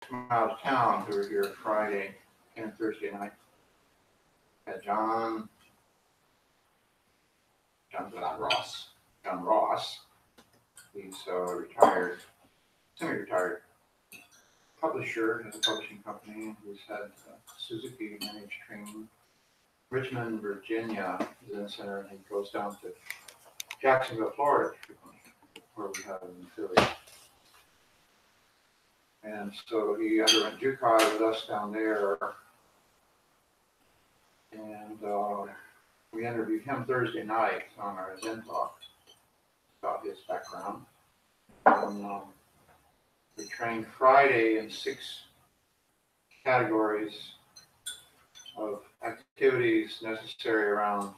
from out of town who were here Friday and Thursday night. Had John Ross. He's retired, semi-retired publisher, has a publishing company. He's had Suzuki managed training. Richmond, Virginia is in the center, and he goes down to Jacksonville, Florida, where we have an affiliate. And so he underwent Jukai with us down there. And we interviewed him Thursday night on our Zen talk about his background. And we trained Friday in 6 categories of activities necessary around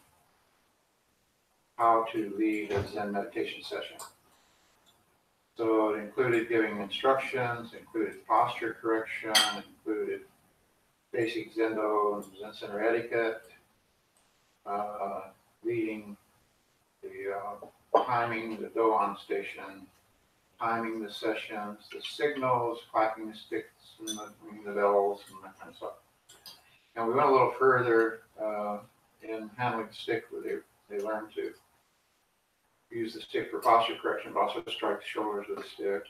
how to lead a Zen meditation session. So it included giving instructions, included posture correction, included basic Zendo and Zen Center etiquette, leading the timing the Doan station, timing the sessions, the signals, clapping the sticks and ringing the bells and that kind of stuff. And we went a little further in handling the stick, where they learned to use the stick for posture correction, but also strike the shoulders with the stick.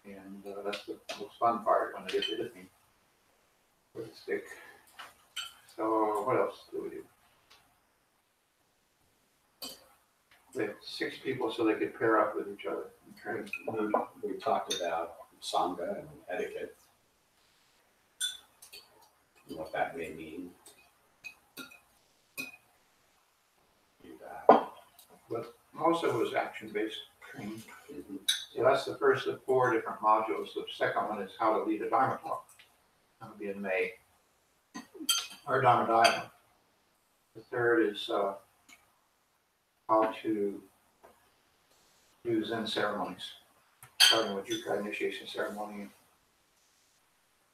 And that's the most fun part, when they get to hit me with the stick. So what else do we do? We had 6 people so they could pair up with each other and train. We talked about Sangha and etiquette, and what that may mean. But most of it was action-based training. So that's the first of 4 different modules. The second one is how to lead a Dharma talk. That'll be in May. Or Dharma dialogue. The third is how to do Zen ceremonies, starting with Jukai initiation ceremony.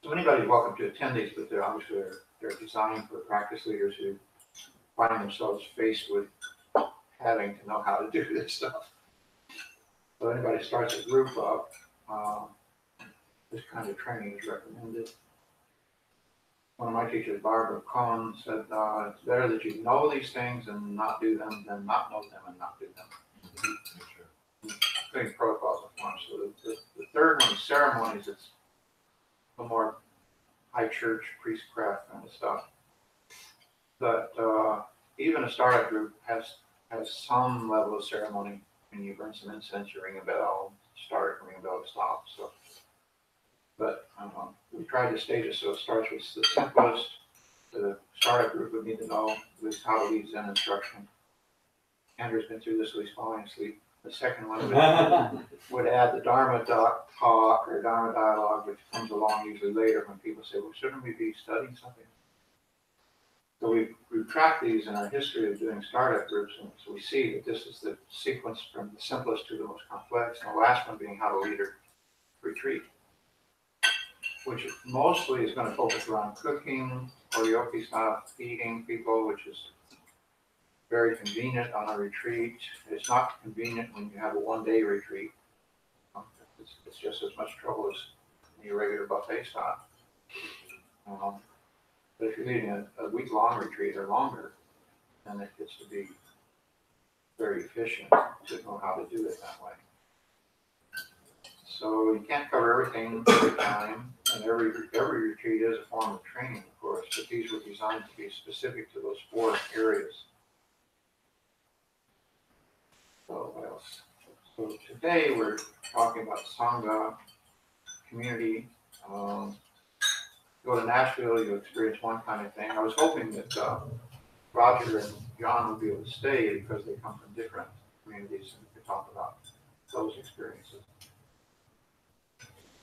So anybody's welcome to attend these, but they're designed for practice leaders who find themselves faced with having to know how to do this stuff. So anybody starts a group up, this kind of training is recommended. One of my teachers, Barbara Cohen, said it's better that you know these things and not do them than not know them and not do them. Putting protocols in form. So the third one is ceremonies. It's a more high church, priestcraft kind of stuff. But even a startup group has some level of ceremony. When you burn some incense, you ring a bell, start, ring a bell, stop. So, but we tried to stage it so it starts with the simplest. The startup group would need to know is how to lead Zen instruction. Andrew's been through this, so he's falling asleep. The second one would add the Dharma talk or Dharma dialogue, which comes along usually later when people say, well, shouldn't we be studying something? So we've tracked these in our history of doing startup groups, and so we see that this is the sequence from the simplest to the most complex, and the last one being how to lead a retreat, which mostly is going to focus around cooking, oryoki style feeding people, which is very convenient on a retreat. It's not convenient when you have a one-day retreat. It's just as much trouble as your regular buffet style. But if you're leading a week-long retreat or longer, then it gets to be very efficient to know how to do it that way. So you can't cover everything every time, and every retreat is a form of training, of course, but these were designed to be specific to those 4 areas. So what else? So today we're talking about Sangha, community. Go to Nashville, you experience one kind of thing. I was hoping that Roger and John would be able to stay because they come from different communities and we could talk about those experiences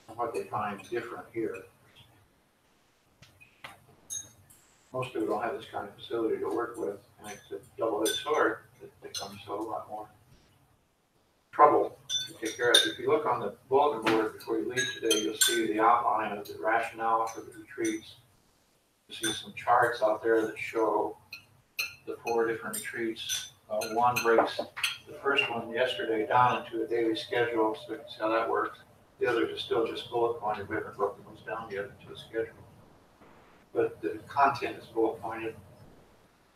and what they find different here. Most people don't have this kind of facility to work with, and it's a double-edged sword that becomes a lot more trouble to take care of. If you look on the bulletin board before you leave today, you'll see the outline of the rationale for the retreats. You see some charts out there that show the 4 different retreats. One breaks the first one yesterday down into a daily schedule, so you can see how that works. The others are still just bullet pointed. We haven't broken them comes down yet into the schedule. But the content is bullet pointed.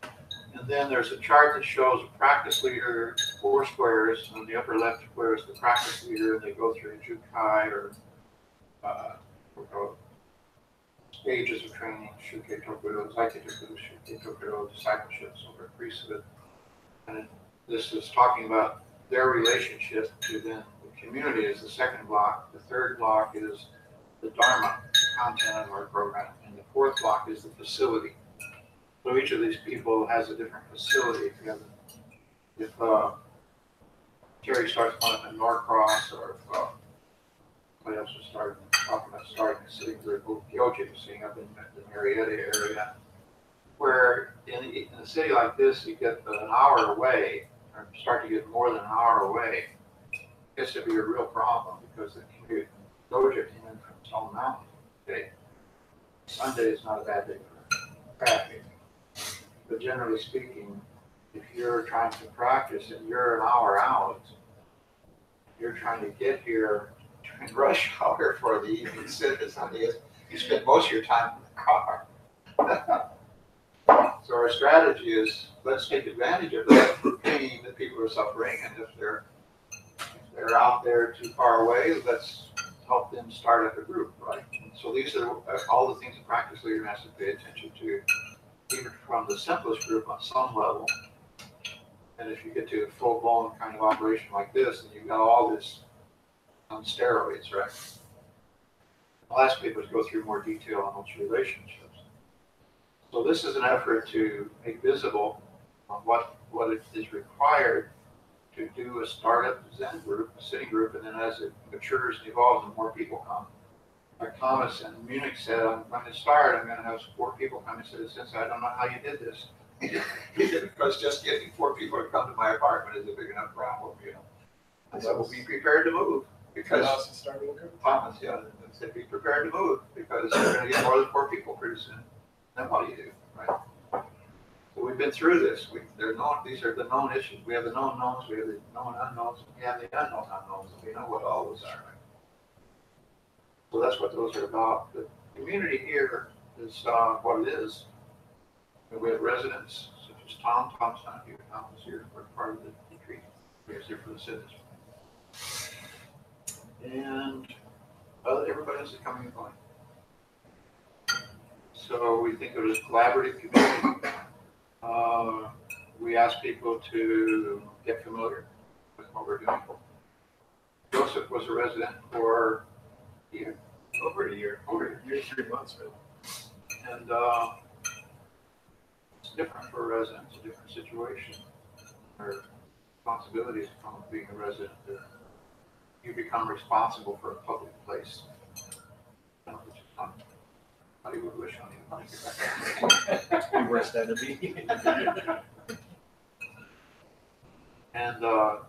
And then there's a chart that shows a practice leader, 4 squares. On the upper left square is the practice leader, and they go through Jukai or stages of training, Shukkei Tokudo, Zaiki Tokudo, Shukkei Tokudo, discipleship, silver priesthood. And this is talking about their relationship to then the community is the second block. The third block is the Dharma, the content of our program. And the fourth block is the facility. So each of these people has a different facility. If Terry starts one up in Norcross, or if somebody else was talking about starting a city group, Gyoji was seeing up in the Marietta area, where in a city like this, you get an hour away, or start to get more than an hour away, it gets to be a real problem because the commute Doja came in from Stone Mountain today. Sunday is not a bad day for traffic. But generally speaking, if you're trying to practice and you're an hour out, you're trying to get here during rush hour for the evening service Sunday, you spend most of your time in the car. So our strategy is, let's take advantage of that pain that people are suffering, and if they're out there too far away, let's help them start up a group, right? And so these are all the things a practice leader has to pay attention to, even from the simplest group on some level. And if you get to a full-blown kind of operation like this, then you've got all this on steroids, right? I'll ask people to go through more detail on those relationships. So this is an effort to make visible what it is required to do a startup Zen group, a sitting group, and then as it matures and evolves and more people come. Like Thomas in Munich said, I'm going to start, I'm going to have 4 people come. He said, since I don't know how you did this. He said, because just getting 4 people to come to my apartment is a big enough problem, you know. I said, well, be prepared to move. Because Thomas, yeah, said, be prepared to move because you're going to get more than 4 people pretty soon. Then what do you do, right? So we've been through this. These are the known issues. We have the known knowns, we have the known unknowns, we have the unknown unknowns, and we know what all those are, right? So that's what those are about. The community here is what it is. And we have residents such as Tom. Tom's not here. Tom is here for part of the retreat. He was here for the citizens. And everybody else is coming and going. So we think of it as collaborative community. We ask people to get familiar with what we're doing. Joseph was a resident for over a year, 3 months, right? And it's different for a resident. It's a different situation. Their responsibilities come with being a resident. You become responsible for a public place. Which is not what you would wish on anybody. Your worst enemy. And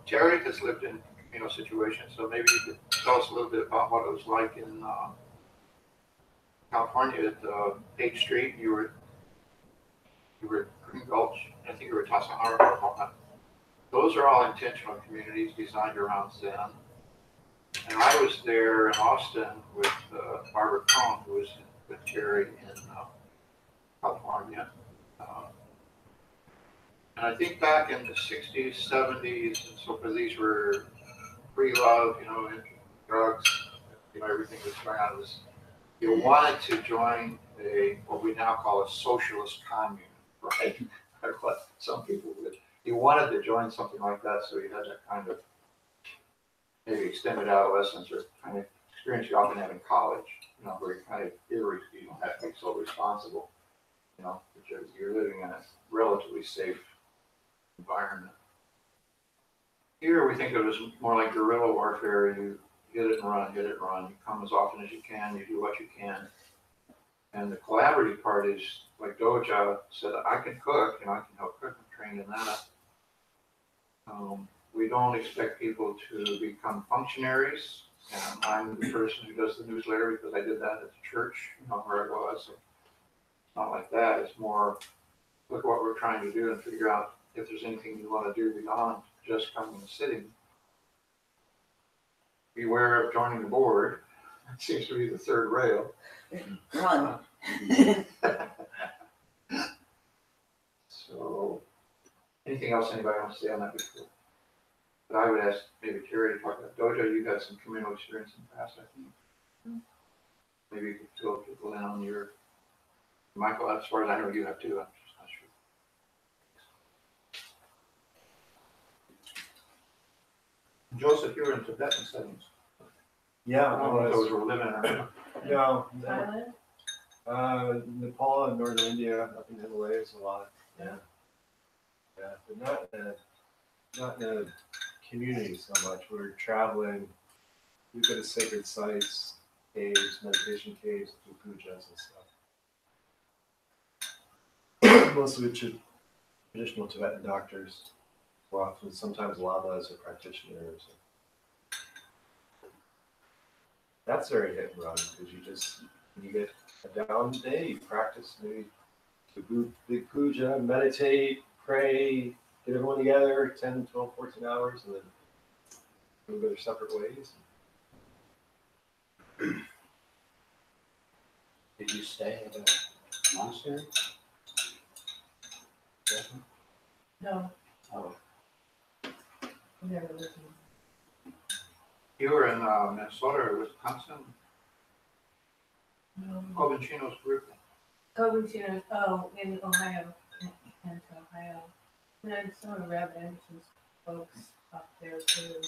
Terry has lived in situations, so maybe you could tell us a little bit about what it was like in California at Page Street. You were at Green Gulch. I think you were at Tassau Harbor. Those are all intentional communities designed around Zen. And I was there in Austin with Barbara Cohn, who was with Terry in California. And I think back in the 60s, 70s, and so forth, these were pre-love, drugs, everything that's going on. You wanted to join what we now call a socialist commune, right? Or what some people would. You wanted to join something like that, so you had that kind of maybe extended adolescence or kind of experience you often have in college, where you kind of you don't have to be so responsible, because you're living in a relatively safe environment. Here we think of it as more like guerrilla warfare. You hit it and run, You come as often as you can, you do what you can. And the collaborative part is, like Doja said, I can cook, I can help cook, I'm trained in that. We don't expect people to become functionaries. And I'm the person who does the newsletter because I did that at the church, where I was. So it's not like that. It's more, look at what we're trying to do and figure out if there's anything you want to do beyond just coming and sitting. Beware of joining the board. It seems to be the third rail. Run. So, anything else anybody wants to say on that before? But I would ask maybe Terry to talk about dojo. You got some communal experience in the past, I think. Maybe you could fill people in on your, Michael, as far as I know, you have too. I'm just not sure. Joseph, you were in Tibetan settings. Yeah, I don't know if those were living or not. no, Thailand? Nepal and northern India, up in the Himalayas a lot. Yeah, but not in a community so much. We're traveling. We go to sacred sites, caves, meditation caves, do pujas and stuff. Mostly with traditional Tibetan doctors, or often sometimes lamas or practitioners. That's very hit and run because when you get a down day, you practice maybe the big puja, meditate, pray, get everyone together 10, 12, 14 hours, and then go their separate ways. Did you stay at a monastery? No, Oh, never lived You were in Minnesota or Wisconsin? in. No. Covincino's group. Covington, oh, in Ohio, and Ohio. And then some of the Rev Anderson's folks up there too.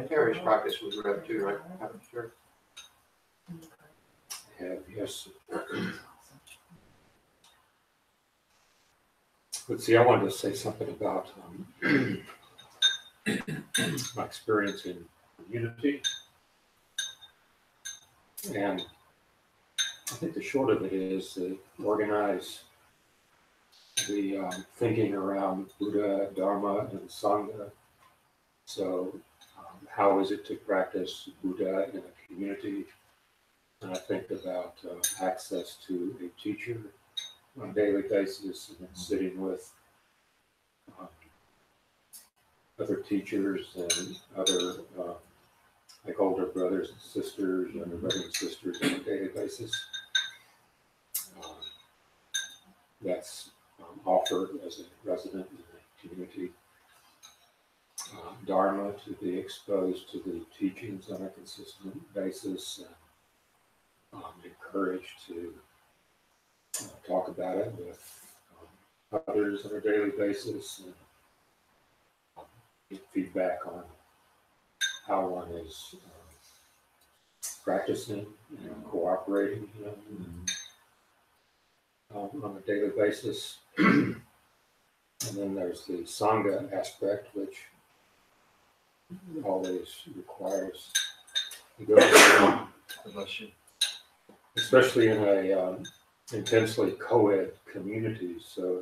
Terry's practice was Rev too, right? I'm sure. Yes. Let's see, I wanted to say something about my experience in community. And I think the short of it is to organize the thinking around Buddha, Dharma, and Sangha. So how is it to practice Buddha in a community? And I think about access to a teacher on a daily basis and then sitting with other teachers and other like older brothers and sisters, younger brothers and sisters on a daily basis. That's offered as a resident in the community. Dharma, to be exposed to the teachings on a consistent basis and encouraged to talk about it with others on a daily basis and get feedback on how one is practicing and cooperating on a daily basis. And then there's the Sangha aspect, which always requires Bless you. especially in a intensely co-ed community. So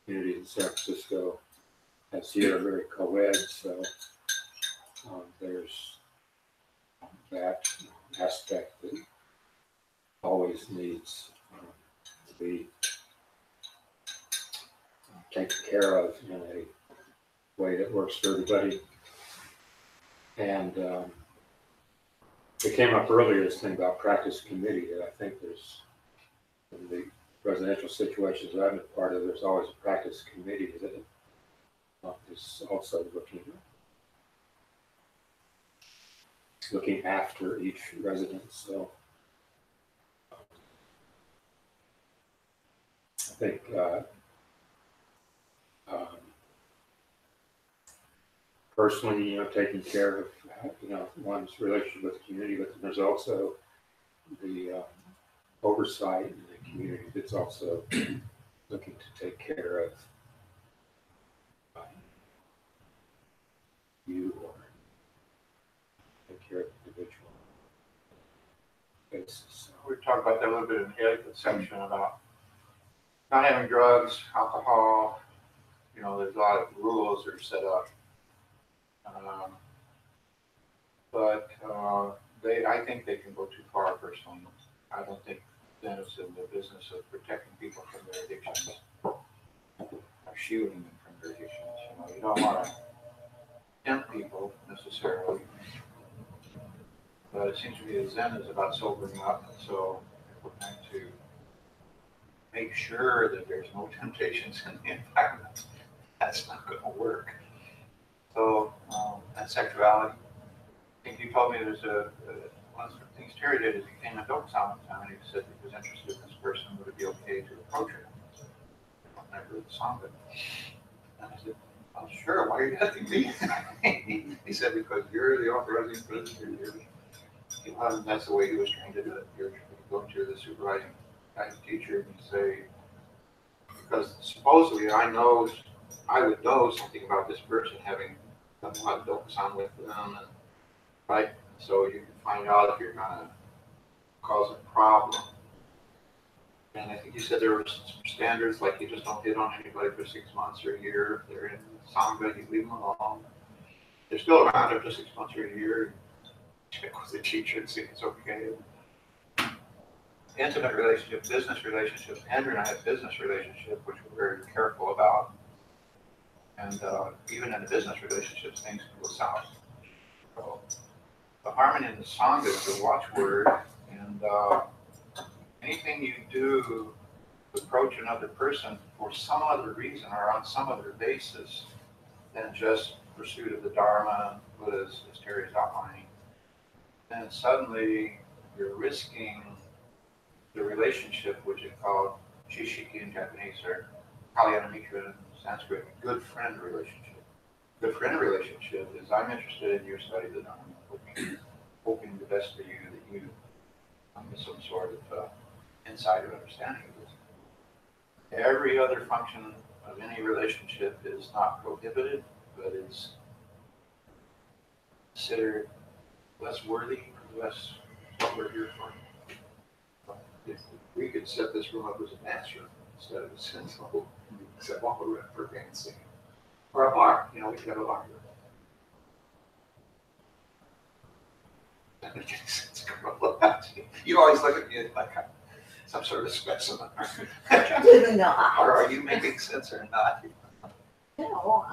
community in San Francisco has here very co-ed, so there's that aspect that always needs to be taken care of in a way that works for everybody. And it came up earlier, this thing about practice committee, that I think there's, in the residential situations that I've been part of, there's always a practice committee that is also looking after each resident. So I think personally, taking care of one's relationship with the community, but there's also the oversight in the community that's also looking to take care of you or take care of the individual basis. So, We talked about that a little bit in the etiquette section about not having drugs, alcohol. There's a lot of rules that are set up. But I think they can go too far personally. I don't think Zen is in the business of protecting people from their addictions or shielding them from their addictions. You don't want to tempt people necessarily. But it seems to me that Zen is about sobering up, and so we're trying to make sure that there's no temptations in the environment. That's not going to work. So, and sexuality. I think you told me there's one of the things Terry did is he came to Doksan one time and he said he was interested in this person. Would it be okay to approach her? I heard the Sangha. And I said, "Oh, sure. Why are you asking me?" He said, "Because you're the authorizing president. And that's the way he was trained to do it. You're going to the supervising guidance teacher and you say, because supposedly I would know something about this person having done a lot of Doksan with them, and, right? So you can find out if you're going to cause a problem. And I think you said there were some standards, like you just don't hit on anybody for 6 months or a year. If they're in Sangha, you leave them alone. They're still around after 6 months or a year. Check with the teacher and see if it's okay. Intimate relationship, business relationship. Andrew and I had business relationship, which we're very careful about. And even in the business relationships, things can go south. So the harmony in the Sangha is the watchword, and anything you do to approach another person for some other reason or on some other basis than just pursuit of the Dharma, Buddha's, as Terry is outlining, then suddenly you're risking the relationship, which is called shishiki in Japanese or kalyanamitra in Sanskrit, good friend relationship. Good friend relationship is I'm interested in your study of the Dharma, hoping the best for you, that you come to some sort of insight or understanding of this. Every other function of any relationship is not prohibited, but is considered less worthy, less what we're here for. If we could set this room up as a dance room instead of a central, except one for dancing. Or a bar, we could have a bar. You always look at me like some sort of specimen. No, Or are you making sense or not? no,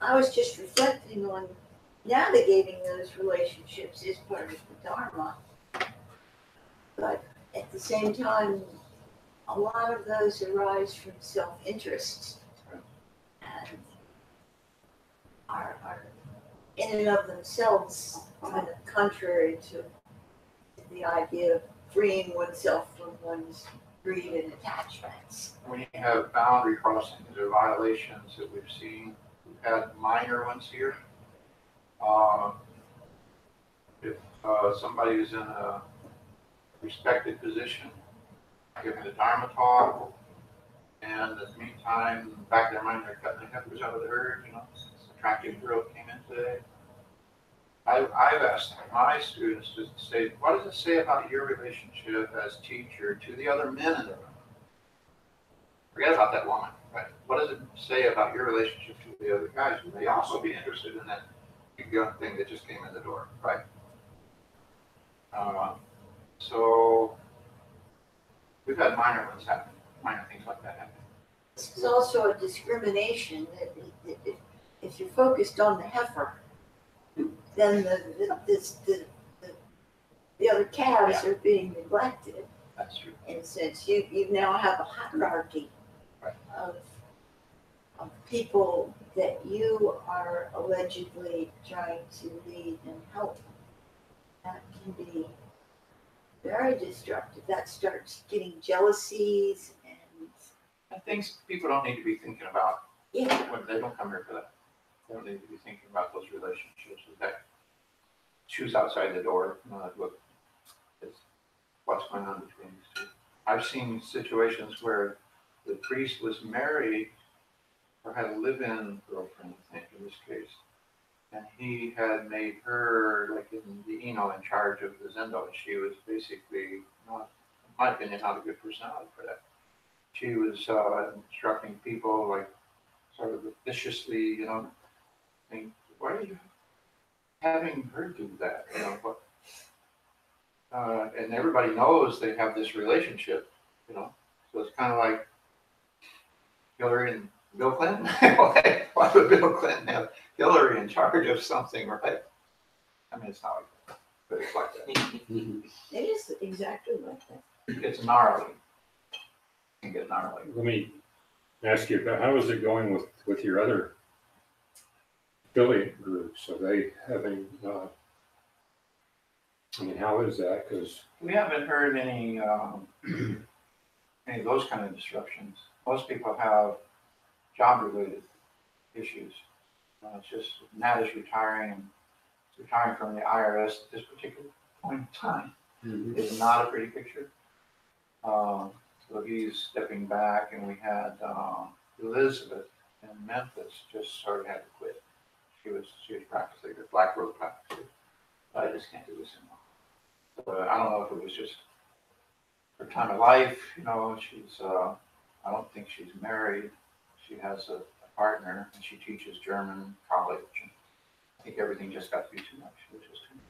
I was just reflecting on navigating those relationships as part of the Dharma. But at the same time, a lot of those arise from self-interest and are in and of themselves kind of contrary to the idea of freeing oneself from one's greed and attachments. When you have boundary crossings or violations that we've seen, we've had minor ones here. If somebody is in a respected position, giving the Dharma talk, and in the meantime, in the back of their mind, they're cutting the heifers out of the herd, this attractive girl came in today. I've asked my students to say, what does it say about your relationship as teacher to the other men in the room? Forget about that woman, right? What does it say about your relationship to the other guys who may also be interested in that young thing that just came in the door, right? So we've had minor ones happen, minor things like that happen. It's also a discrimination that if you're focused on the heifer, then the other calves are being neglected. That's true. In a sense, you now have a hierarchy Right. of people that you are allegedly trying to lead and help. That can be very destructive. That starts getting jealousies And things people don't need to be thinking about yeah. when they don't come here for that. They don't need to be thinking about those relationships. That shoes outside the door. What's going on between these two. I've seen situations where the priest was married or had a live-in girlfriend, I think, in this case. And he had made her, like in charge of the Zendo. And she was basically, in my opinion, not a good personality for that. She was instructing people, like, sort of viciously, saying, why are you having her do that? And everybody knows they have this relationship, So it's kind of like Hillary and Bill Clinton. Why would Bill Clinton have Hillary in charge of something, right? I mean, it's not like that. but it's like that. It is exactly like that. It's gnarly. It can get gnarly. Let me ask you about, how is it going with your other affiliate groups? Are they having, I mean, how is that? Because We haven't heard any of those kind of disruptions. Most people have job-related issues. It's just Nat is retiring, and retiring from the IRS at this particular point in time is not a pretty picture. So he's stepping back, and we had Elizabeth in Memphis just sort of had to quit. She was practicing the Black Road practice. I just can't do this anymore. But I don't know if it was just her time of life, she's, I don't think she's married. She has a partner, and she teaches German college. And I think everything just got to be too much. It was just too much.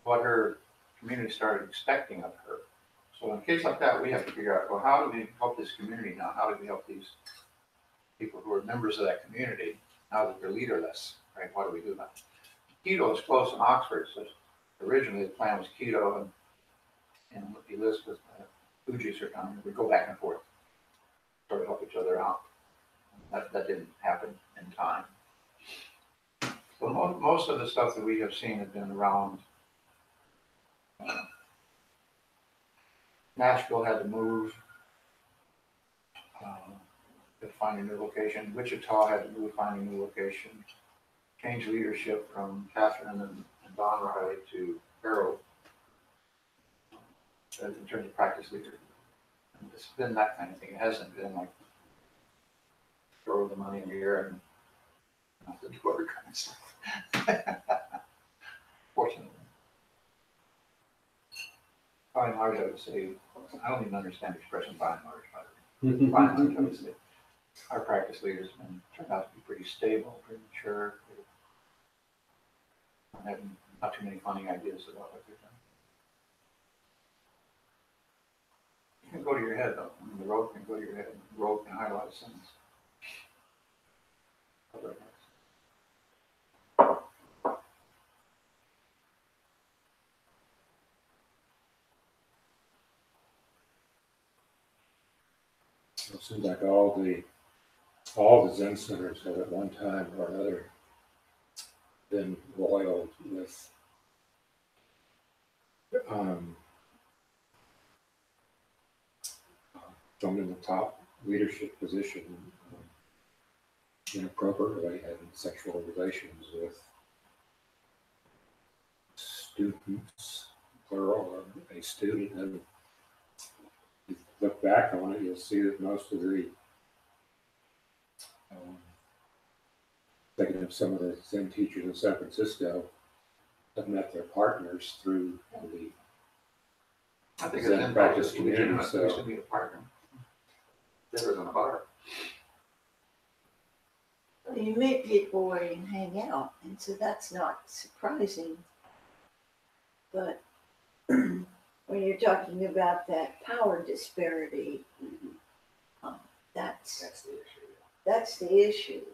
What her community started expecting of her. So in a case like that, we have to figure out, well, how do we help this community now? How do we help these people who are members of that community now that they're leaderless, right? What do we do about it? Keto is close in Oxford, so originally the plan was keto and Elizabeth, food juicer time, we go back and forth, sort of help each other out. That didn't happen in time. So most of the stuff that we have seen has been around. Nashville had to move to find a new location. Wichita had to move, find a new location. Change leadership from Catherine and Don Riley to Harold in terms of practice leader. And it's been that kind of thing. It hasn't been like throw the money in the air and not to do other kind of stuff. Fortunately. By and large, I would say, I don't even understand the expression by and large, by the way. By and large, I would say, our practice leaders have turned out to be pretty stable, pretty mature, having not too many funny ideas about what they're doing. You can go to your head, though. I mean, the road can go to your head, and the road can highlight a sentence. it seems like all the Zen centers have at one time or another been roiled with someone in the top leadership position inappropriately having sexual relations with students, plural, or a student. And if you look back on it, you'll see that most of the thinking of some of the Zen teachers in San Francisco have met their partners through the I think Zen it's in practice practice community, legitimate. There used so to be a partner. There was a bar. You meet people where you can hang out, and so that's not surprising. But when you're talking about that power disparity, that's That's the issue. that's the issue.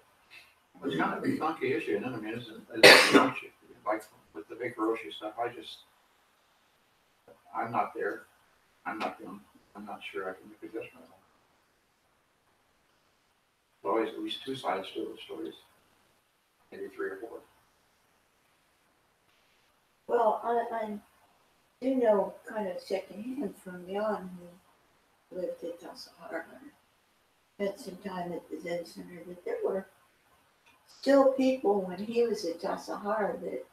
It's kind of a funky issue, and I mean, it's an issue. Like with the big Hiroshi stuff, I'm not there. I'm not sure I can make a judgment on it. There's always at least two sides to the stories, maybe three or four. Well, I do know kind of secondhand from Jan, who lived at Tassajara, spent some time at the Zen Center, that there were still people when he was at Tassajara that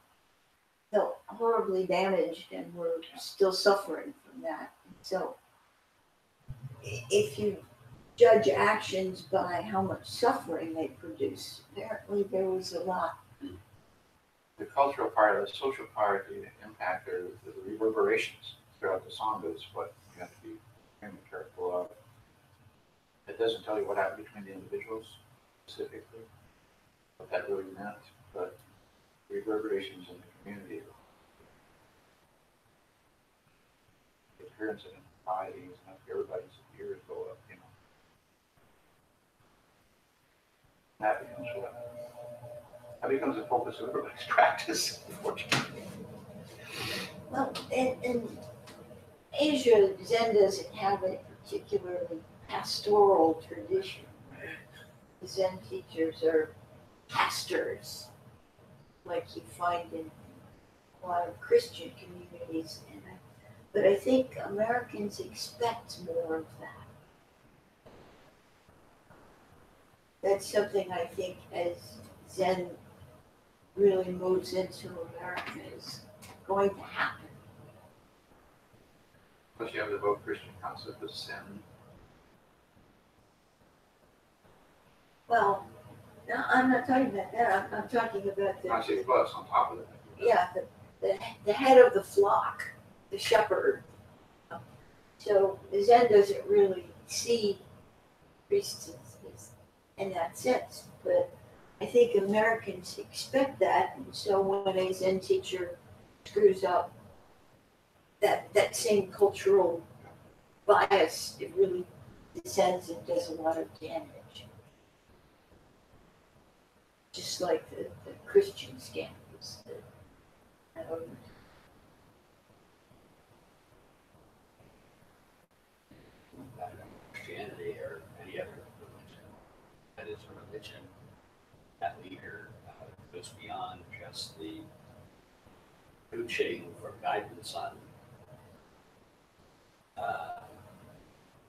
felt horribly damaged and were still suffering from that. So if you judge actions by how much suffering they produce, apparently there was a lot. The cultural part, the social part, the impact, or the reverberations throughout the Sangha is what you have to be extremely careful of. It doesn't tell you what happened between the individuals specifically, what that really meant, but reverberations in the community, the appearance of improprieties, and everybody's ears go up, That becomes a focus of everybody's practice, unfortunately. in Asia, Zen doesn't have a particularly pastoral tradition. The Zen teachers are pastors, like you find in a lot of Christian communities. But I think Americans expect more of that. That's something I think as Zen really moves into America is going to happen. Plus you have the whole Christian concept of sin. Well, no, I'm not talking about that. I'm talking about I say the plus on top of it. yeah, the head of the flock, the shepherd. So Zen doesn't really see priests in that sense, but I think Americans expect that, and so when a Zen teacher screws up, that same cultural bias, it really descends and does a lot of damage. Just like the Christian scandals. Christianity or any other religion. That is a religion. That leader goes beyond just the coaching for guidance on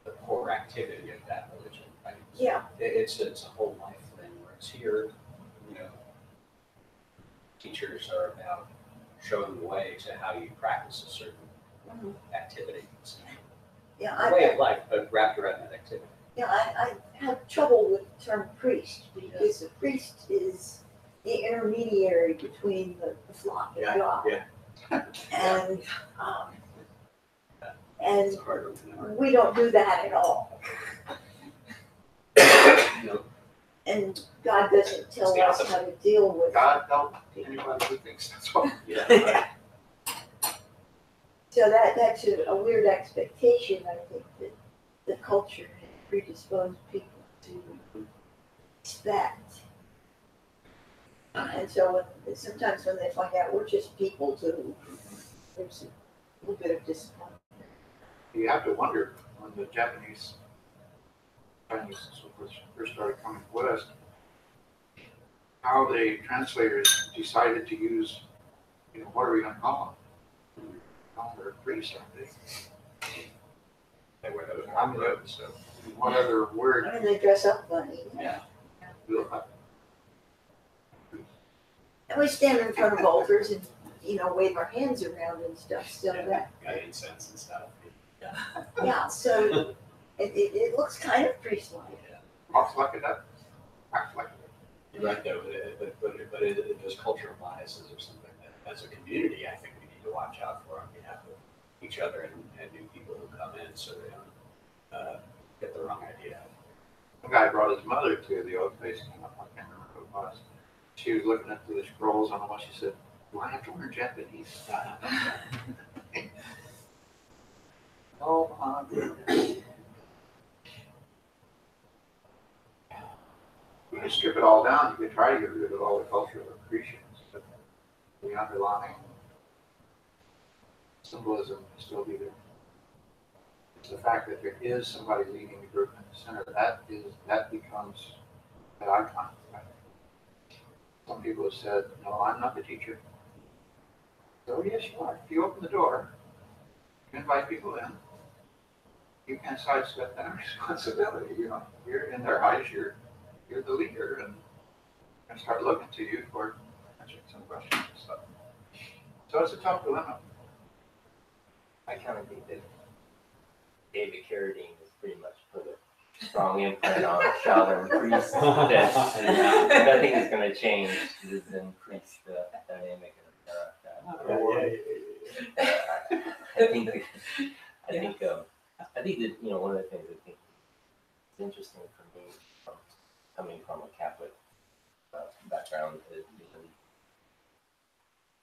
the core activity of that religion. Right? Yeah, It's a whole life thing where it's here, you know, teachers are about showing the way to how you practice a certain activity. It's yeah, a way of life, but wrapped around that activity. yeah, I have trouble with the term priest because a priest is the intermediary between the flock and God. Yeah. And and It's a hard one to know. we don't do that at all. Nope. And God doesn't tell us how to deal with God help people. anybody who thinks that's what. Yeah. Right. So that's a weird expectation, I think, that the culture has predisposed people to expect. And so sometimes when they find out we're just people too, there's a little bit of disappointment. You have to wonder when the Chinese first started coming west, how the translators decided to use, what are we going to call them? Call them priests, aren't they? They wear those amulets, so. What other word? I mean, they dress up funny. Yeah. will have? And we stand in front of altars and, wave our hands around and stuff, so that, Got incense and stuff. yeah, so it looks kind of priest-like. Walks like a duck, acts like a duck. You're right though, but there's cultural biases or something that as a community, I think we need to watch out for on behalf of each other and new people who come in so they don't get the wrong idea. One guy brought his mother to the old place, came up, I can't remember who it was. She was looking at the scrolls on the wall, she said, do I have to learn Japanese? Oh my goodness. You can strip it all down, you can try to get rid of all the cultural accretions, but the underlying symbolism will still be there. It's the fact that there is somebody leading the group in the center, that becomes the icon. Some people have said, no, I'm not the teacher. So yes, you are. If you open the door, you invite people in, you can't sidestep that responsibility. You're in their eyes, you're the leader, and I start looking to you for answering some questions and stuff. So it's a tough dilemma. I kind of think that David Carradine has pretty much put a strong imprint on Shaolin priest that nothing is going to change the Zen priest dynamic in America. I think that one of the things I think is interesting for me, coming from a Catholic background, is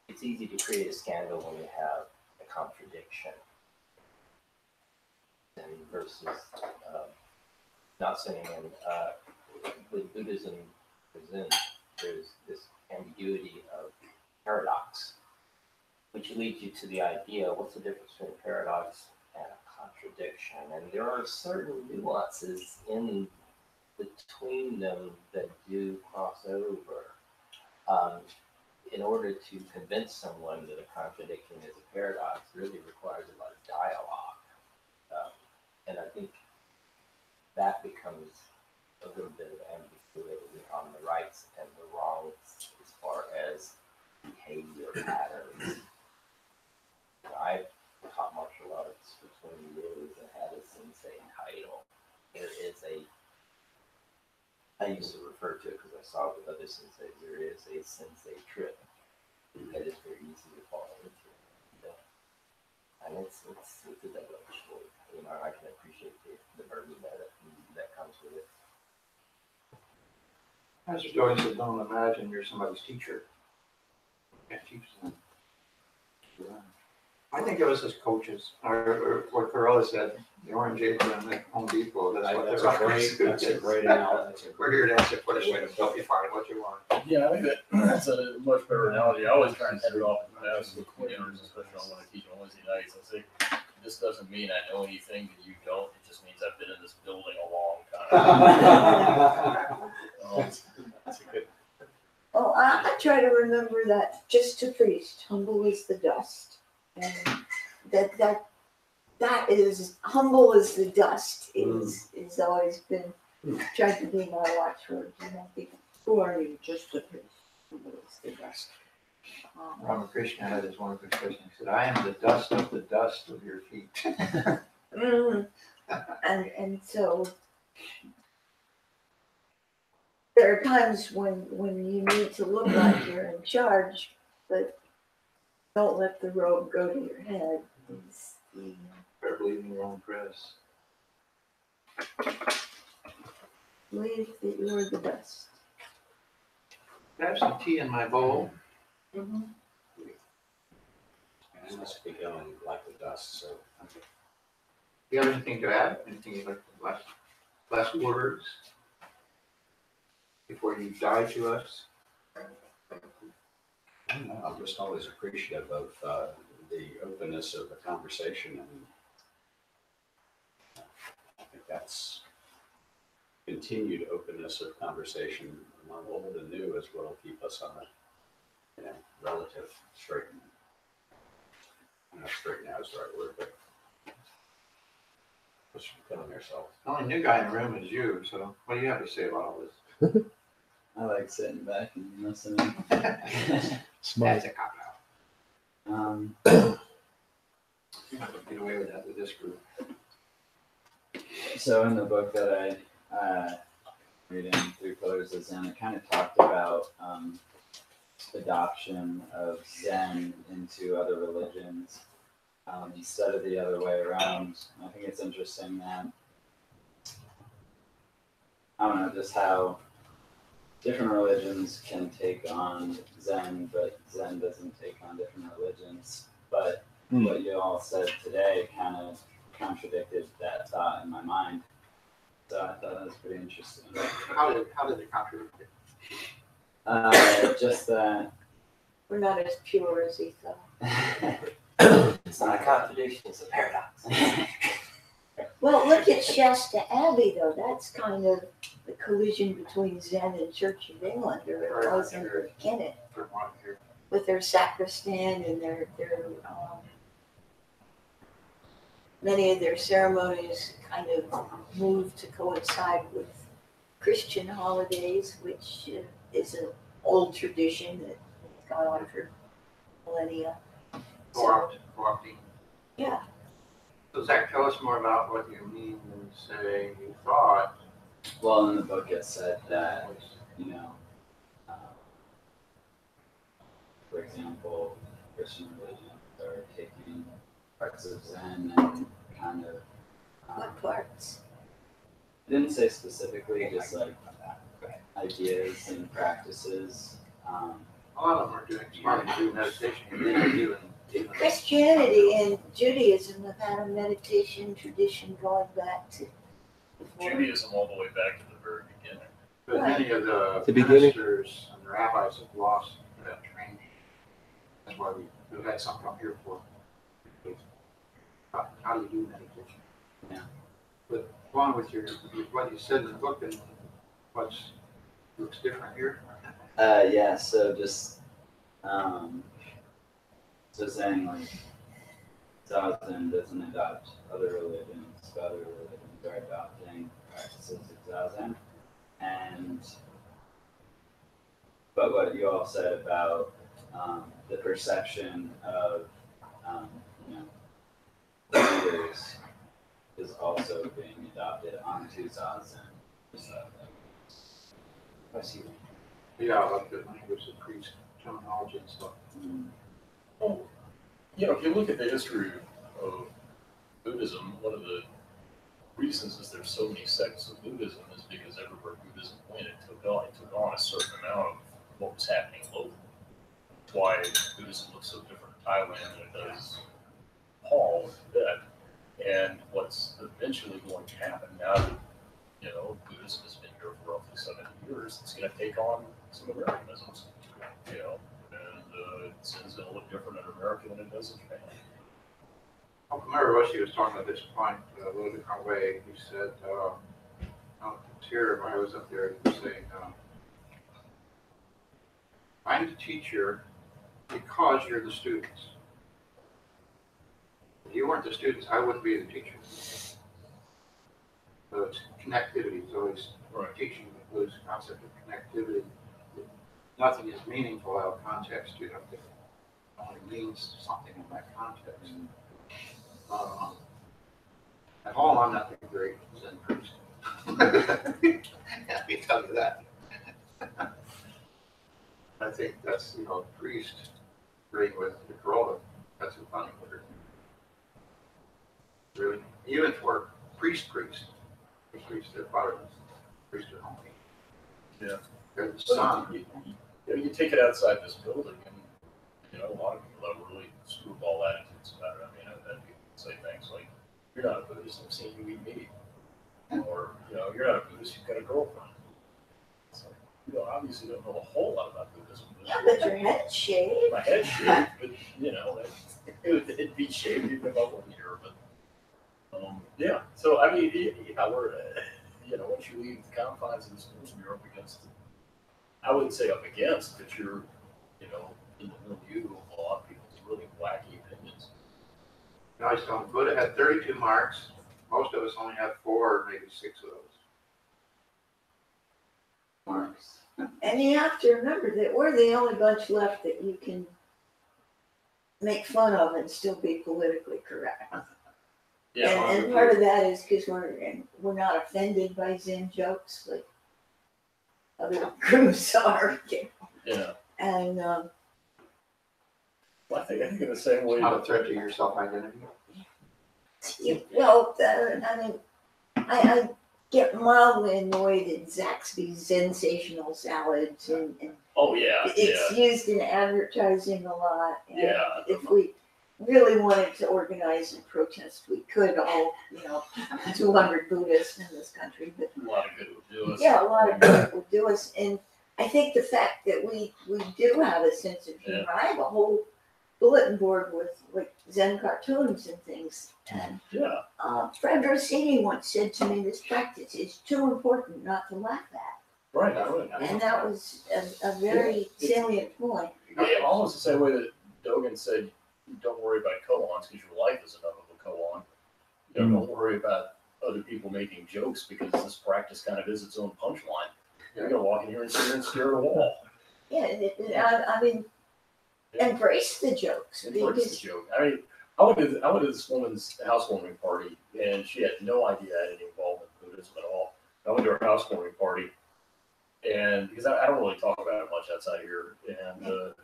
it's easy to create a scandal when you have a contradiction, and versus not saying. And with Buddhism, there's this ambiguity of paradox. which leads you to the idea, what's the difference between a paradox and a contradiction? And there are certain nuances in between them that do cross over. In order to convince someone that a contradiction is a paradox really requires a lot of dialogue. And I think that becomes a little bit of ambiguity on the rights and the wrongs as far as behavior patterns. I've taught martial arts for 20 years and had a sensei title. There is I used to refer to it because I saw it with other senseis, there is a sensei trip that is very easy to fall into. And it's a double-edged sword. You know, I can appreciate the burden that comes with it. As Joy said, don't imagine you're somebody's teacher. You can't teach them. I think of us as coaches, or what Corolla said, the orange apron at Home Depot, that's what That's they're a great analogy. We're here to answer questions, help you find what you want. Yeah, I think that's a much better analogy. I always try and head it off and ask the beginners, especially on when I teach on Wednesday nights. I say, this doesn't mean I know anything that you don't. It just means I've been in this building a long time. That's a good. Well, I try to remember that just a priest, humble as the dust. And that is humble as the dust is always been tried to be my watchword. You know, who are you? Just a priest, humble as the dust. Ramakrishna had this wonderful expression. He said, "I am the dust of your feet." And so there are times when you need to look like you're in charge, but don't let the robe go to your head. Better believe in your own press. Believe that you're the best. I have some tea in my bowl. Mm-hmm. I must be going like the dust, so. Do you have anything to add? Anything you'd like to last words before you die to us? I don't know, I'm just always appreciative of the openness of the conversation, and I think that's continued openness of conversation among old and new is what will keep us on a relative straight. I don't know if straight now is the right word, but just killing yourself. The only new guy in the room is you, so what do you have to say about all this? I like sitting back and listening. That's a cop out. You're not gonna get away with that with this group. So in the book that I read in 3 Pillars of Zen, it kind of talked about adoption of Zen into other religions instead of the other way around. I think it's interesting that, I don't know, just how different religions can take on Zen, but Zen doesn't take on different religions. But what you all said today kind of contradicted that thought in my mind. So I thought that was pretty interesting. How did it contradict it? Just that. We're not as pure as he thought. It's not a contradiction, it's a paradox. Well, look at Shasta Abbey, though. That's kind of the collision between Zen and Church of England, or it was in it, with their sacristan and their many of their ceremonies kind of moved to coincide with Christian holidays, which is an old tradition that has gone on for millennia. Co-opting. Yeah. So Zach, tell us more about what you mean when you say you thought. Well, in the book it said that, for example, Christian religions are taking parts of Zen and kind of. What parts? I didn't say specifically, just like ideas and practices. A lot of them are doing smart doing meditation. They're doing Christianity and Judaism have had a meditation tradition going back to before. Judaism all the way back to the very beginning. But many of the The beginning. ministers and the rabbis have lost that training. That's why we who had some come here for. How do you do meditation? Yeah. But along with what you said in the book and what's looks different here. Yeah, so just so saying like Zazen doesn't adopt other religions, but other religions are adopting practices of Zazen. And but what you all said about the perception of you know leaders is also being adopted onto Zazen. So, I see. Yeah, like the language of priest terminology and stuff. Well, you know, if you look at the history of Buddhism, one of the reasons is there's so many sects of Buddhism is because everywhere Buddhism went, it took on a certain amount of what was happening locally. That's why Buddhism looks so different in Thailand than it does Nepal or Tibet. And what's eventually going to happen now that, you know, Buddhism has been here for roughly 70 years, it's going to take on some Americanisms, you know, and it's going to look different in America than it does in Japan. I remember Rusty was talking at this point a little different way. He said, here when I was up there, he was saying, I'm the teacher because you're the students. If you weren't the students, I wouldn't be the teacher. So it's connectivity. It's always teaching the Buddhist concept of connectivity. Nothing is meaningful out of context. You know, it only means something in that context. At home, I'm not a great Zen priest. Let me tell you that. I think that's, you know, priest agreeing with the Corona. That's a funny word. Really, even for priest, they're part of priest at home. Yeah. They're the son. You take it outside this building, and you know, a lot of people have really screwball attitudes about it. I mean, I've had people say things like, "You're not a Buddhist. I'm seeing you eat meat," or you know, "You're not a Buddhist. You've got a girlfriend." It's like, you know, obviously don't know a whole lot about Buddhism. Yeah, but your head's shaved. My head's shaved, but you know, it'd be shaved even if I wasn't here. But yeah. So I mean, yeah, we're you know, once you leave the confines of the schools, you're up against. I wouldn't say up against, but you're, you know, in the milieu of a lot of people's really wacky opinions. I was telling Buddha had 32 marks. Most of us only have 4 or maybe 6 of those. marks. And you have to remember that we're the only bunch left that you can make fun of and still be politically correct. Yeah. And part of that is because we're not offended by Zen jokes like other groups are. Yeah. And Well, I think in the same way. Not a threat to your self-identity. I mean, I get mildly annoyed at Zaxby's sensational salads, and Oh yeah. it's used in advertising a lot. And Yeah. if we really wanted to organize and protest, we could all, 200 Buddhists in this country. But A lot of good would do us. yeah, a lot of good will do us. And I think the fact that we do have a sense of humor. I have a whole bulletin board with like Zen cartoons and things. And Yeah. Fred Rossini once said to me, "This practice is too important not to laugh at." Right. And that was a very salient point. Yeah, almost the same way that Dogen said, "Don't worry about koans because your life is enough of a koan. You know, don't worry about other people making jokes because this practice kind of is its own punchline. You're gonna walk in here and sit here and stare at a wall." Yeah, I mean, embrace the jokes. Embrace the joke. I mean, I went to this woman's housewarming party, and she had no idea I had any involvement in Buddhism at all. I went to her housewarming party, and because I don't really talk about it much outside here, and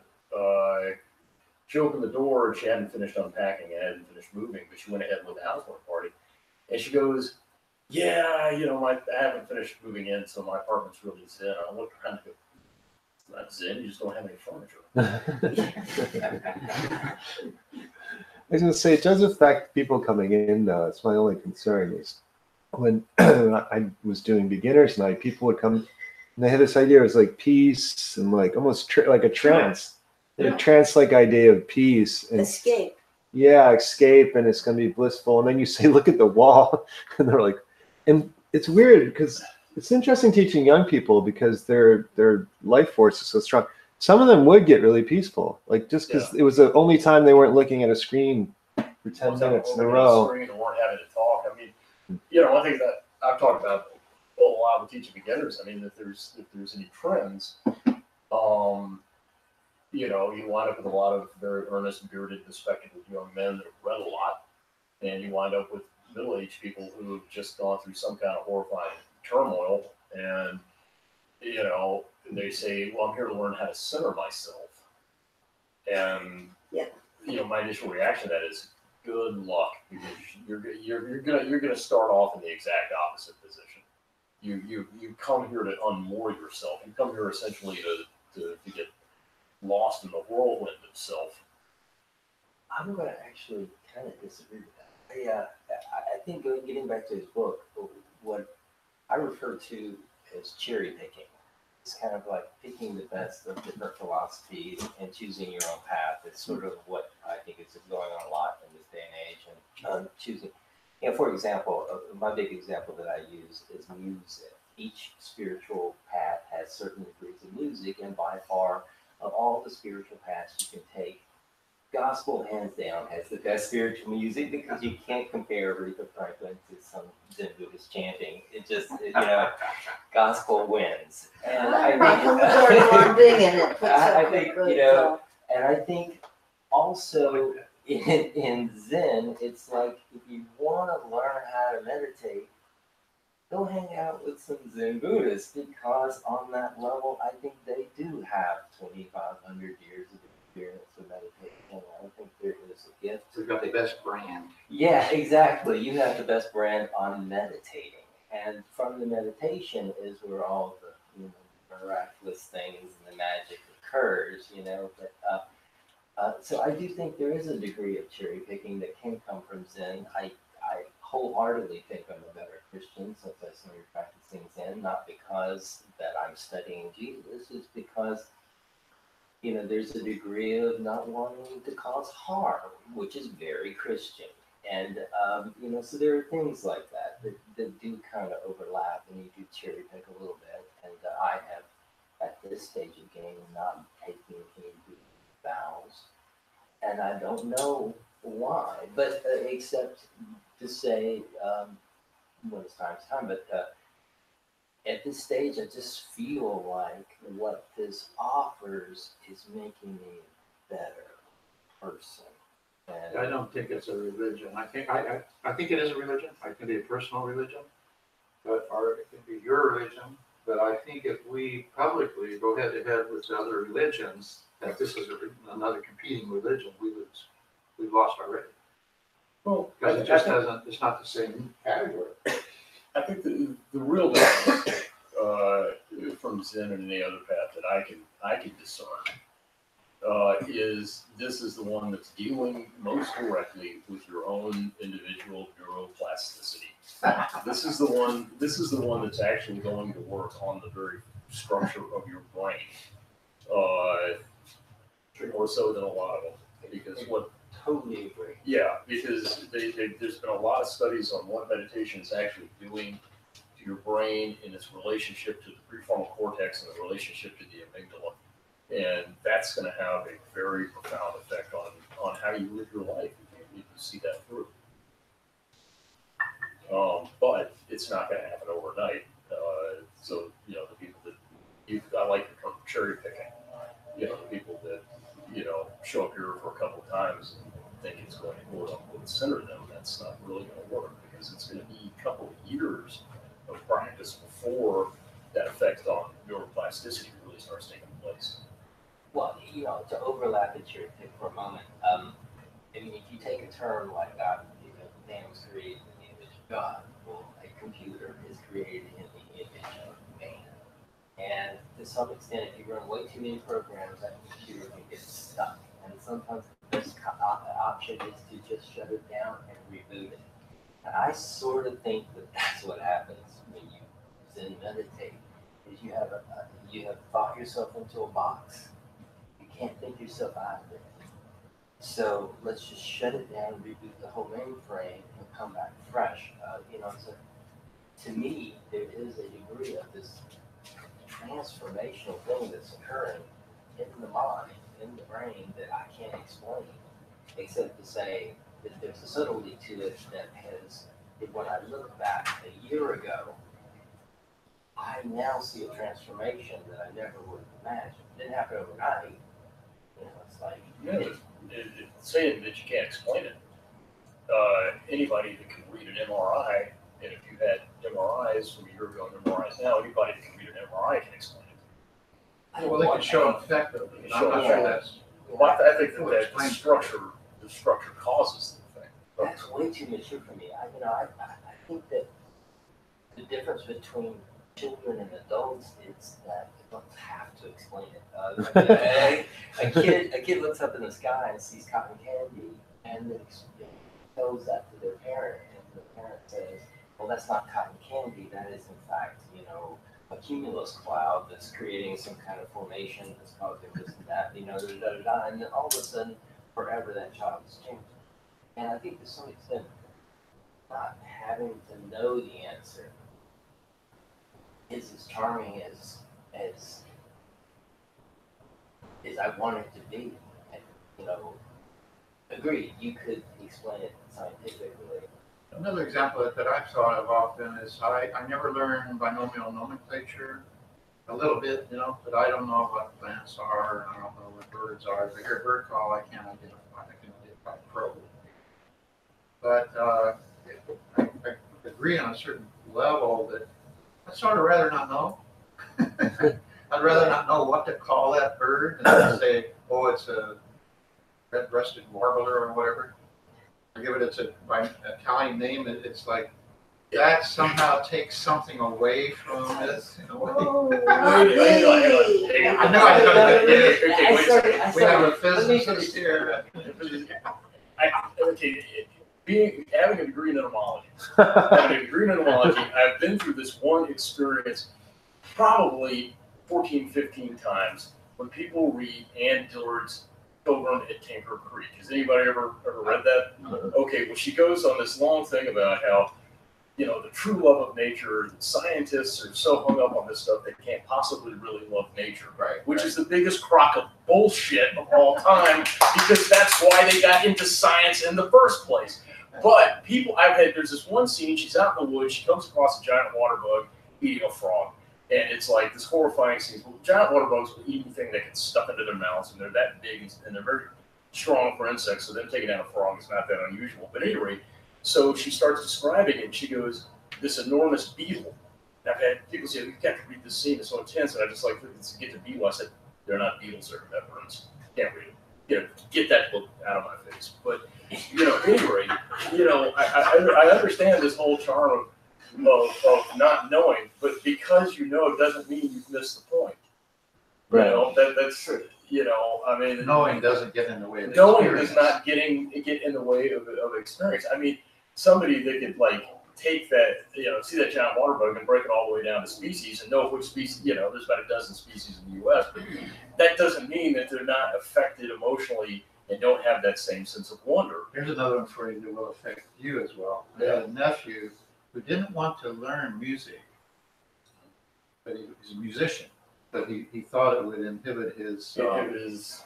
she opened the door, and she hadn't finished unpacking and hadn't finished moving, but she went ahead with the housewarming party, and she goes, "Yeah, I haven't finished moving in, so my apartment's really zen." I looked around and go, "It's not zen, you just don't have any furniture." I was going to say, it does affect people coming in, though. It's my only concern is when I was doing beginner's night, people would come and they had this idea, it was like peace and like almost like a trance. the trance-like idea of peace and Escape. yeah, escape, and it's going to be blissful. And then you say, look at the wall, and they're like, and it's weird because it's interesting teaching young people because their life force is so strong. Some of them would get really peaceful, like just because it was the only time they weren't looking at a screen for 10 minutes in a row. Screen or weren't having to talk. I mean, one thing that I've talked about a lot with teaching beginners. I mean, if there's any trends, you wind up with a lot of very earnest, bearded, bespectacled young men that have read a lot, and you wind up with middle-aged people who have just gone through some kind of horrifying turmoil, and they say, "Well, I'm here to learn how to center myself," and my initial reaction to that is, "Good luck," because you're gonna start off in the exact opposite position. You come here to unmoor yourself. You come here essentially to get lost in the whirlwind of self. I'm going to actually kind of disagree with that. I think getting back to his book, what I refer to as cherry picking. It's kind of like picking the best of different philosophies and choosing your own path. It's sort of what I think is going on a lot in this day and age, and choosing. For example, my big example that I use is music. Each spiritual path has certain degrees of music, and by far, of all the spiritual paths you can take, gospel hands down has the best spiritual music because you can't compare Aretha Franklin to some Zen Buddhist chanting. It just, gospel wins. And I think also in Zen, it's like if you want to learn how to meditate, go hang out with some Zen Buddhists because on that level, I think they do have 2,500 years of experience of meditation. I think there is a gift. We've got the best brand. Yeah, exactly. You have the best brand on meditating. And from the meditation is where all the miraculous things and the magic occurs, But so I do think there is a degree of cherry picking that can come from Zen. I wholeheartedly think I'm a better Christian since I started practicing Zen, not because that I'm studying Jesus, it's because, there's a degree of not wanting to cause harm, which is very Christian. And, so there are things like that do kind of overlap and you do cherry pick a little bit. And I have, at this stage of game, not taking any vows. And I don't know why, but except to say when it's time, but at this stage, I just feel like what this offers is making me a better person. And I don't think it's a religion. I think it is a religion. It can be a personal religion, or it can be your religion. But I think if we publicly go head to head with other religions, that this is another competing religion, we've lost already. Well, because it just doesn't. It's not the same category. I think the real difference from Zen and any other path that I can discern is this is the one that's dealing most directly with your own individual neuroplasticity. This is the one that's actually going to work on the very structure of your brain, more so than a lot of them. Because totally agree. Yeah, because there's been a lot of studies on what meditation is actually doing to your brain in its relationship to the prefrontal cortex and the relationship to the amygdala. And that's going to have a very profound effect on how you live your life if you see that through. But it's not going to happen overnight. So, the people that, I like the term cherry picking, the people that, show up here for a couple of times and think it's going to quote unquote center them, that's not really going to work because it's going to be a couple of years of practice before that effect on neuroplasticity really starts taking place. Well, to overlap at your pick for a moment, if you take a term like God, man was created in the image of God, well, a computer is created in the image of man. And to some extent, if you run way too many programs, that computer can get stuck. And sometimes the best option is to just shut it down and reboot it. And I sort of think that that's what happens when you Zen meditate, is you have thought yourself into a box. You can't think yourself out of it. So let's just shut it down, reboot the whole mainframe, and come back fresh. So to me, there is a degree of this transformational thing that's occurring in the mind, in the brain, that I can't explain, except to say that there's a subtlety to it that when I look back a year ago, I now see a transformation that I never would have imagined. It didn't happen overnight. It's like, Saying that you can't explain it. Anybody that can read an MRI, and if you had MRIs from a year ago and MRIs now, anybody that can read an MRI can explain it. Well, they can show an effect of it. I'm not sure that's. Well, I think that the structure causes the thing. That's way too mature for me. I think that the difference between children and adults is that adults have to explain it. A kid looks up in the sky and sees cotton candy, and then tells that to their parent, and the parent says, "Well, that's not cotton candy. That is, in fact, a cumulus cloud that's creating some kind of formation that's causing this and that." And then all of a sudden, forever that child is changed. And I think to some extent, not having to know the answer is as charming as I want it to be. And, agreed, you could explain it scientifically. Another example that I've thought of often is I never learned binomial nomenclature. A little bit, but I don't know what plants are, and I don't know what birds are. If I hear a bird call, I can't identify. I can identify crow. But I agree on a certain level that I'd sort of rather not know. I'd rather not know what to call that bird and say, oh, it's a red-breasted warbler or whatever. Or give it its Italian name. It's like that somehow takes something away from it. Oh, Hang on. I know I got to get Okay, wait a second. We have a physicist here. Having a degree in entomology, I've been through this one experience probably 14, 15 times when people read Ann Dillard's Pilgrim at Tinker Creek. Has anybody ever read that? Okay, well, she goes on this long thing about how, the true love of nature, scientists are so hung up on this stuff they can't possibly really love nature, which is the biggest crock of bullshit of all time, because that's why they got into science in the first place. But there's this one scene, she's out in the woods, she comes across a giant water bug eating a frog. And it's like this horrifying scene. Well, giant water bugs will eat anything they can stuff into their mouths, and they're that big, and they're very strong for insects, so them taking down a frog is not that unusual. But at any rate, so she starts describing it, and she goes, this enormous beetle. And I've had people say, we've got to read this scene, it's so intense, and I just like to get to beetle. I said, they're not beetles, they're veterans. Can't read it. Get that book out of my face. But, at any rate, I understand this whole charm of not knowing, but because doesn't mean you've missed the point. That's true. Knowing doesn't get in the way of the knowing experience. does not get in the way of experience. I mean, somebody that could take that, see that giant water bug and break it all the way down to species and know which species, there's about a dozen species in the U.S., but that doesn't mean that they're not affected emotionally and don't have that same sense of wonder. Here's another one for you that will affect you as well. I had a nephew who didn't want to learn music, but he was a musician. But he thought it would inhibit his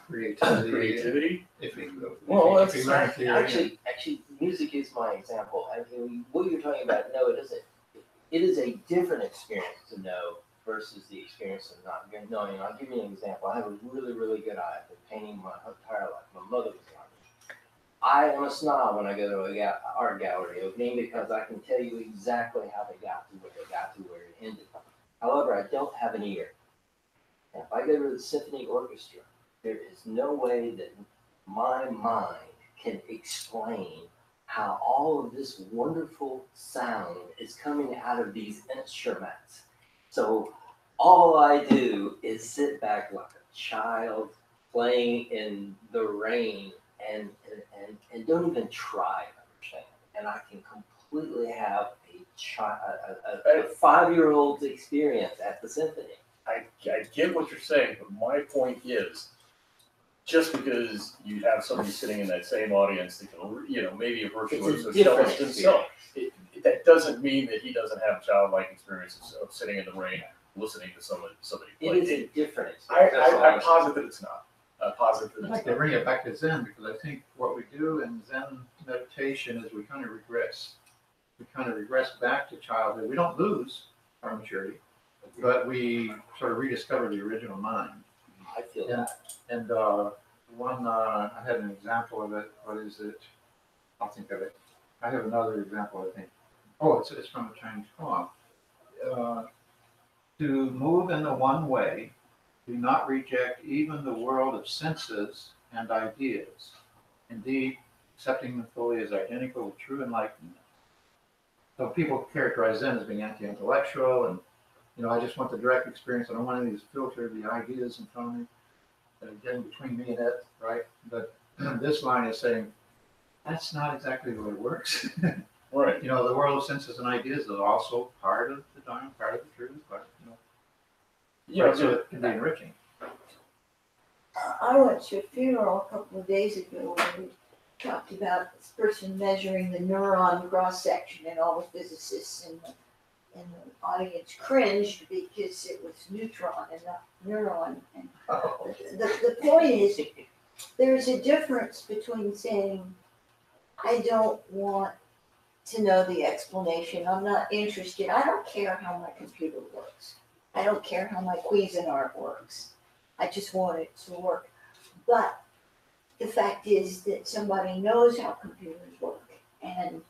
creativity. If he learned theory. Actually, music is my example. What you're talking about, no, it isn't. It is a different experience to know versus the experience of not knowing. I'll give you an example. I have a really, really good eye. I've been painting my entire life. My mother was an artist. I am a snob when I go to an art gallery opening because I can tell you exactly how they got to where they got to where it ended. However, I don't have an ear. And if I go to the symphony orchestra, there is no way that my mind can explain how all of this wonderful sound is coming out of these instruments. So all I do is sit back like a child playing in the rain and don't even try to understand. And I can completely have a 5-year-old's experience at the symphony. I get what you're saying, but my point is, just because you have somebody sitting in that same audience that can, maybe a virtuoso It's a different cellist himself, that doesn't mean that he doesn't have childlike experiences of sitting in the rain, listening to somebody It play. is a different experience. I posit that it's not. I posit that I'd it's like to not. bring it back to Zen, because I think what we do in Zen meditation is we kind of regress. We kind of regress back to childhood. We don't lose our maturity, but we sort of rediscover the original mind. I feel Yeah. that. And I had an example of it. What is it? I'll think of it. I have another example, I think. Oh, it's from a Chinese poem. To move in the one way, do not reject even the world of senses and ideas. Indeed, accepting them fully is identical with true enlightenment. So people characterize Zen as being anti-intellectual, and I just want the direct experience. I don't want any of these filtered the ideas in front of me that are getting between me and it, right? But this line is saying that's not exactly the way it works. Right. The world of senses and ideas is also part of the Dharma, part of the truth, but right, so it can be enriching. I went to a funeral a couple of days ago where we talked about this person measuring the neuron cross section, and all the physicists in the audience cringed because it was neutron and not neuron. And the point is, there's a difference between saying, I don't want to know the explanation, I'm not interested, I don't care how my computer works, I don't care how my Cuisinart works, I just want it to work. But the fact is that somebody knows how computers work, and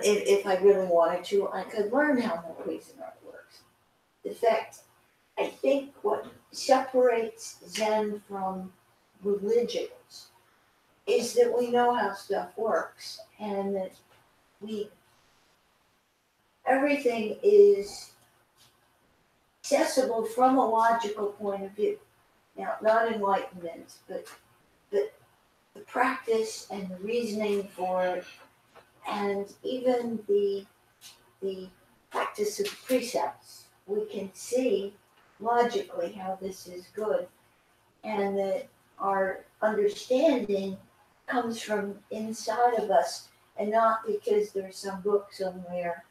if I really wanted to, I could learn how my Cuisinart works. In fact, I think what separates Zen from religions is that we know how stuff works, and that everything is accessible from a logical point of view. Now, not enlightenment, but the practice and the reasoning for it, and even the practice of precepts. We can see logically how this is good, and that our understanding comes from inside of us, and not because there's some book somewhere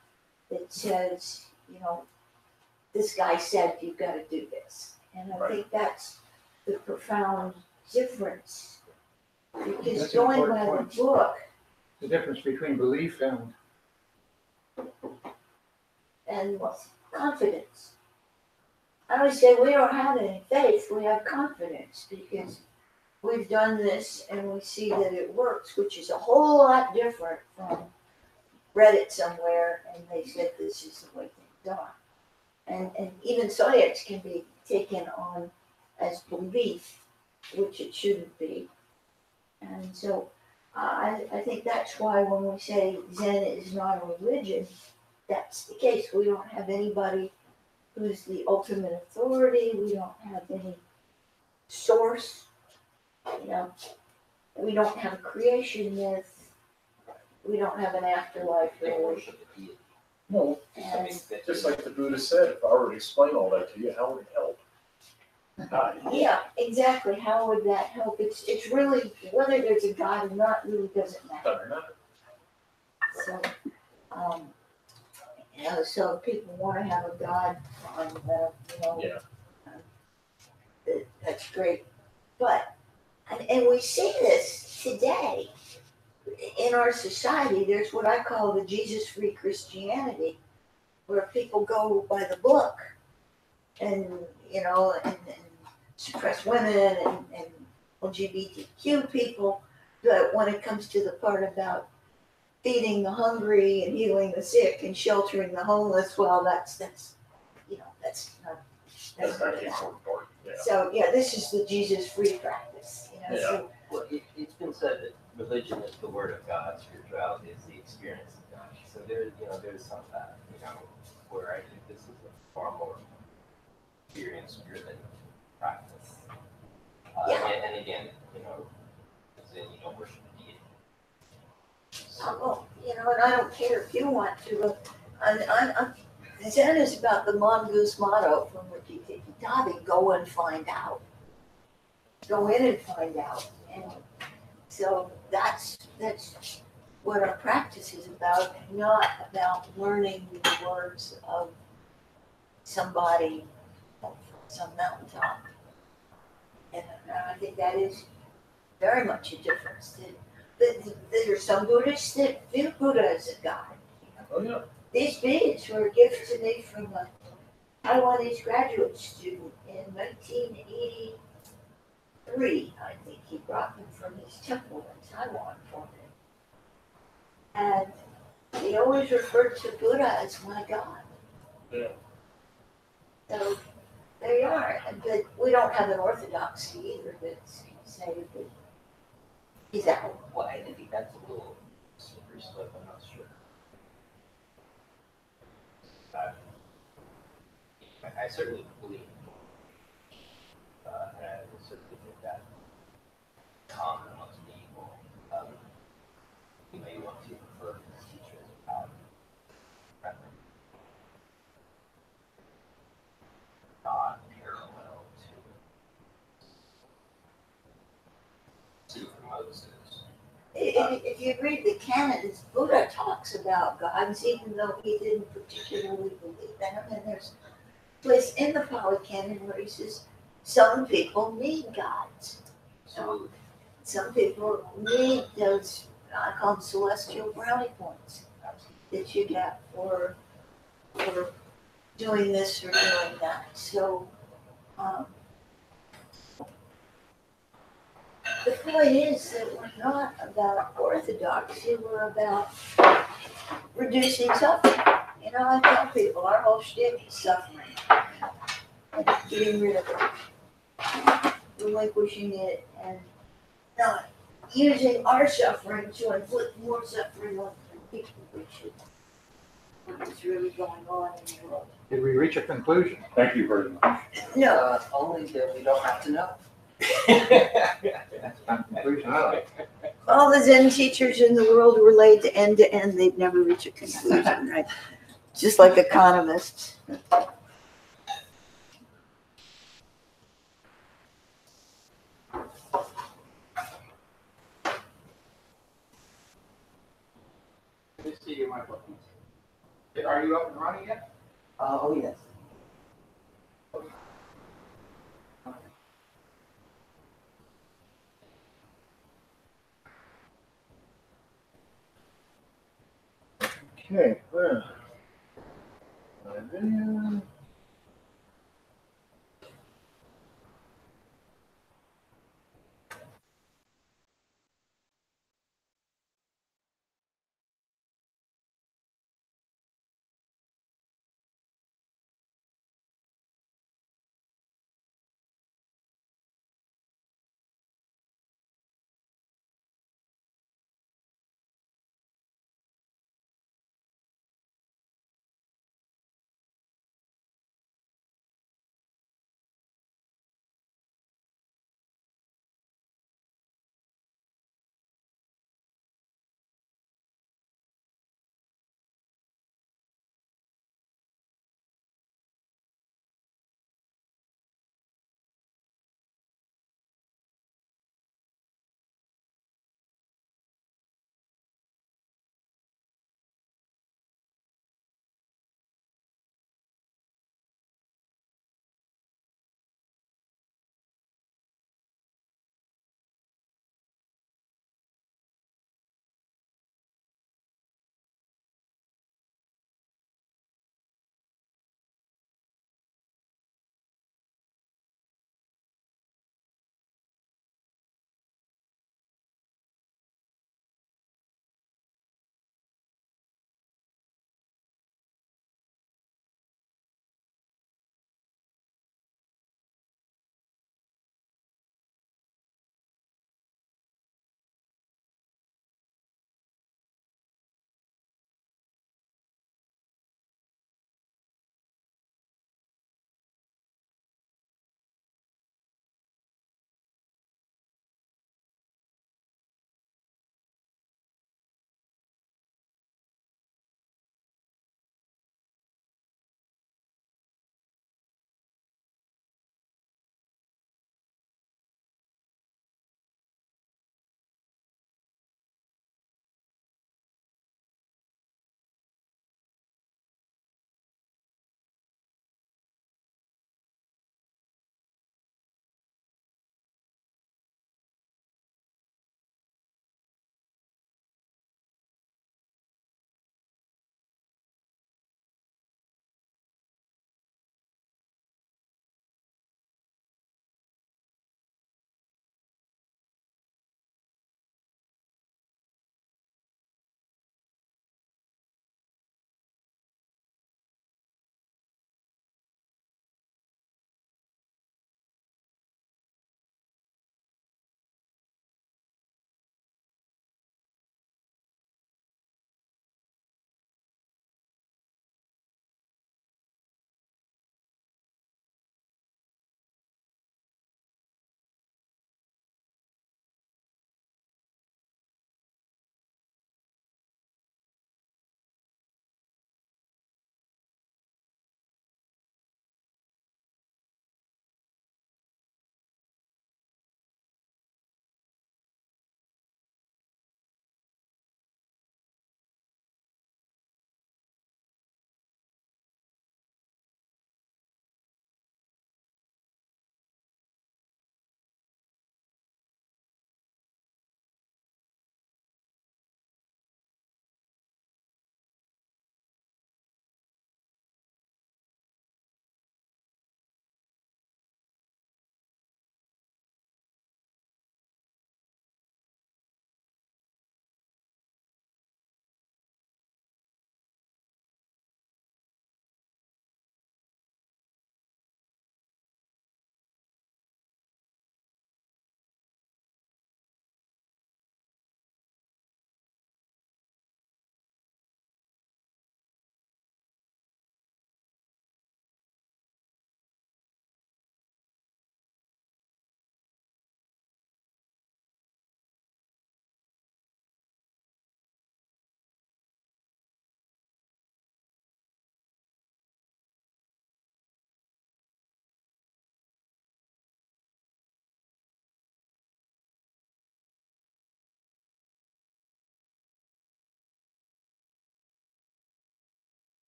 that says, this guy said you've got to do this. And I think that's the profound difference. Because That's an going important by point. the book The difference between belief and confidence. I always say we don't have any faith, we have confidence, because we've done this and we see that it works, which is a whole lot different from read it somewhere and they said this is the way things are. And even science can be taken on as belief, which it shouldn't be. And so I think that's why when we say Zen is not a religion, that's the case. We don't have anybody who's the ultimate authority. We don't have any source. We don't have a creation myth. We don't have an afterlife, They really. worship the deity. No, And just like the Buddha said, if I were to explain all that to you, how would it help? yeah, exactly. How would that help? It's really, whether there's a God or not really doesn't matter. Doesn't matter. So, so if people want to have a God on, Yeah. that's great. But, and we see this today in our society. There's what I call the Jesus-free Christianity, where people go by the book and suppress women and LGBTQ people. But when it comes to the part about feeding the hungry and healing the sick and sheltering the homeless, well, that's not That's not the important part. Yeah. So this is the Jesus-free practice. So Well, it's been said that religion is the word of God, spirituality is the experience of God. So there's some of that, where I think this is a far more experience-driven practice. And again, then you don't worship a deity. and I don't care if you want to. Zen is about the mongoose motto from Rikki Tikki Tavi, go and find out. go in and find out. And so that's what our practice is about, not about learning the words of somebody from some mountaintop. And I think that is very much a difference. There are some Buddhists that view Buddha as a god. Oh, yeah. These beads were a gift to me from a Taiwanese graduate student in 1983. I think he brought them from his temple in Taiwan for me. And he always referred to Buddha as my god. Yeah. So there you are. But we don't have an orthodoxy either that say that he's out. Well, I think that's a little slippery slope, I'm not sure. I certainly believe, and I would certainly think that common amongst people, you may want to refer to the teacher as a god, rather not parallel to Moses. If you read the canons, Buddha talks about gods, even though he didn't particularly believe in them. And there's a place in the Pali Canon where he says some people need gods. Absolutely. Some people need those, I call them celestial brownie points that you get for doing this or doing that. So the point is that we're not about orthodoxy, we're about reducing suffering. You know, I tell people our whole shtick is suffering. And getting rid of it. Relinquishing it and not using our suffering to inflict more suffering on people, which is what's really going on in the world. Did we reach a conclusion? Thank you very much. No, Only that we don't have to know. Conclusion I like. all the Zen teachers in the world were laid to end, they'd never reach a conclusion, right? Just like economists. Let me see your microphone. Are you up and running yet? Oh, yes. Okay, well. My video.